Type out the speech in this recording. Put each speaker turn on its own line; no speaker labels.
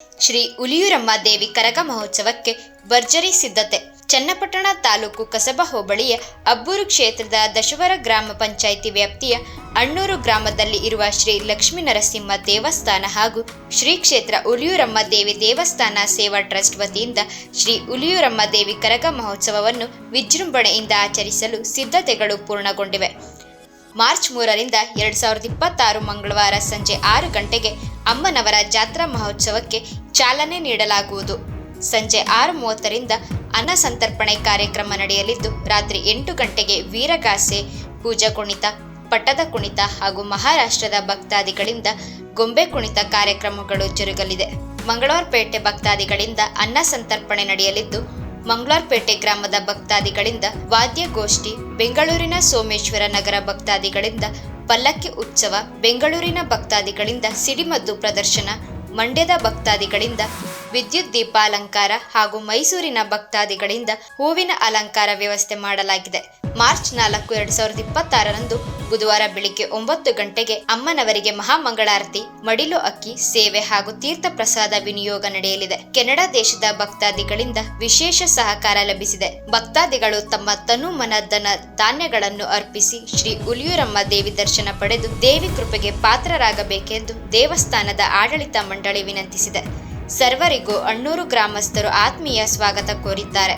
ಶ್ರೀ ಹುಲಿಯೂರಮ್ಮ ದೇವಿ ಕರಗ ಮಹೋತ್ಸವಕ್ಕೆ ಭರ್ಜರಿ ಸಿದ್ಧತೆ. ಚನ್ನಪಟ್ಟಣ ತಾಲೂಕು ಕಸಬಾ ಹೋಬಳಿಯ ಅಬ್ಬೂರು ಕ್ಷೇತ್ರದ ದಶವರ ಗ್ರಾಮ ಪಂಚಾಯಿತಿ ವ್ಯಾಪ್ತಿಯ ಅಣ್ಣೂರು ಗ್ರಾಮದಲ್ಲಿ ಇರುವ ಶ್ರೀ ಲಕ್ಷ್ಮೀ ನರಸಿಂಹ ದೇವಸ್ಥಾನ ಹಾಗೂ ಶ್ರೀ ಕ್ಷೇತ್ರ ಹುಲಿಯೂರಮ್ಮ ದೇವಿ ದೇವಸ್ಥಾನ ಸೇವಾ ಟ್ರಸ್ಟ್ ವತಿಯಿಂದ ಶ್ರೀ ಹುಲಿಯೂರಮ್ಮ ದೇವಿ ಕರಗ ಮಹೋತ್ಸವವನ್ನು ವಿಜೃಂಭಣೆಯಿಂದ ಆಚರಿಸಲು ಸಿದ್ಧತೆಗಳು ಪೂರ್ಣಗೊಂಡಿವೆ. ಮಾರ್ಚ್ 3ರಿಂದ 2026 ಮಂಗಳವಾರ ಸಂಜೆ 6 ಗಂಟೆಗೆ ಅಮ್ಮನವರ ಜಾತ್ರಾ ಮಹೋತ್ಸವಕ್ಕೆ ಚಾಲನೆ ನೀಡಲಾಗುವುದು. ಸಂಜೆ 6:30ರಿಂದ ಅನ್ನ ಸಂತರ್ಪಣೆ ಕಾರ್ಯಕ್ರಮ ನಡೆಯಲಿದ್ದು, ರಾತ್ರಿ 8 ಗಂಟೆಗೆ ವೀರಗಾಸೆ, ಪೂಜಾ ಕುಣಿತ, ಪಟ್ಟದ ಕುಣಿತ ಹಾಗೂ ಮಹಾರಾಷ್ಟ್ರದ ಭಕ್ತಾದಿಗಳಿಂದ ಗೊಂಬೆ ಕುಣಿತ ಕಾರ್ಯಕ್ರಮಗಳು ಜರುಗಲಿದೆ. ಮಂಗಳವಾರಪೇಟೆ ಭಕ್ತಾದಿಗಳಿಂದ ಅನ್ನ ಸಂತರ್ಪಣೆ ನಡೆಯಲಿದ್ದು, ಮಂಗಳವಾರಪೇಟೆ ಗ್ರಾಮದ ಭಕ್ತಾದಿಗಳಿಂದ ವಾದ್ಯಗೋಷ್ಠಿ, ಬೆಂಗಳೂರಿನ ಸೋಮೇಶ್ವರ ನಗರ ಭಕ್ತಾದಿಗಳಿಂದ ಪಲ್ಲಕ್ಕಿ ಉತ್ಸವ, ಬೆಂಗಳೂರಿನ ಭಕ್ತಾದಿಗಳಿಂದ ಸಿಡಿಮದ್ದು ಪ್ರದರ್ಶನ, ಮಂಡ್ಯದ ಭಕ್ತಾದಿಗಳಿಂದ ವಿದ್ಯುತ್ ದೀಪಾಲಂಕಾರ ಹಾಗೂ ಮೈಸೂರಿನ ಭಕ್ತಾದಿಗಳಿಂದ ಹೂವಿನ ಅಲಂಕಾರ ವ್ಯವಸ್ಥೆ ಮಾಡಲಾಗಿದೆ. ಮಾರ್ಚ್ 4, 2026ರಂದು ಬುಧವಾರ ಬೆಳಿಗ್ಗೆ 9 ಗಂಟೆಗೆ ಅಮ್ಮನವರಿಗೆ ಮಹಾಮಂಗಳಾರತಿ, ಮಡಿಲು ಅಕ್ಕಿ ಸೇವೆ ಹಾಗೂ ತೀರ್ಥ ಪ್ರಸಾದ ವಿನಿಯೋಗ ನಡೆಯಲಿದೆ. ಕೆನಡಾ ದೇಶದ ಭಕ್ತಾದಿಗಳಿಂದ ವಿಶೇಷ ಸಹಕಾರ ಲಭಿಸಿದೆ. ಭಕ್ತಾದಿಗಳು ತಮ್ಮ ತನು ಮನ ಧನ ಧಾನ್ಯಗಳನ್ನು ಅರ್ಪಿಸಿ ಶ್ರೀ ಹುಲಿಯೂರಮ್ಮ ದೇವಿ ದರ್ಶನ ಪಡೆದು ದೇವಿ ಕೃಪೆಗೆ ಪಾತ್ರರಾಗಬೇಕೆಂದು ದೇವಸ್ಥಾನದ ಆಡಳಿತ ಮಂಡಳಿ ವಿನಂತಿಸಿದೆ. ಸರ್ವರಿಗೂ ಅಣ್ಣೂರು ಗ್ರಾಮಸ್ಥರು ಆತ್ಮೀಯ ಸ್ವಾಗತ ಕೋರಿದ್ದಾರೆ.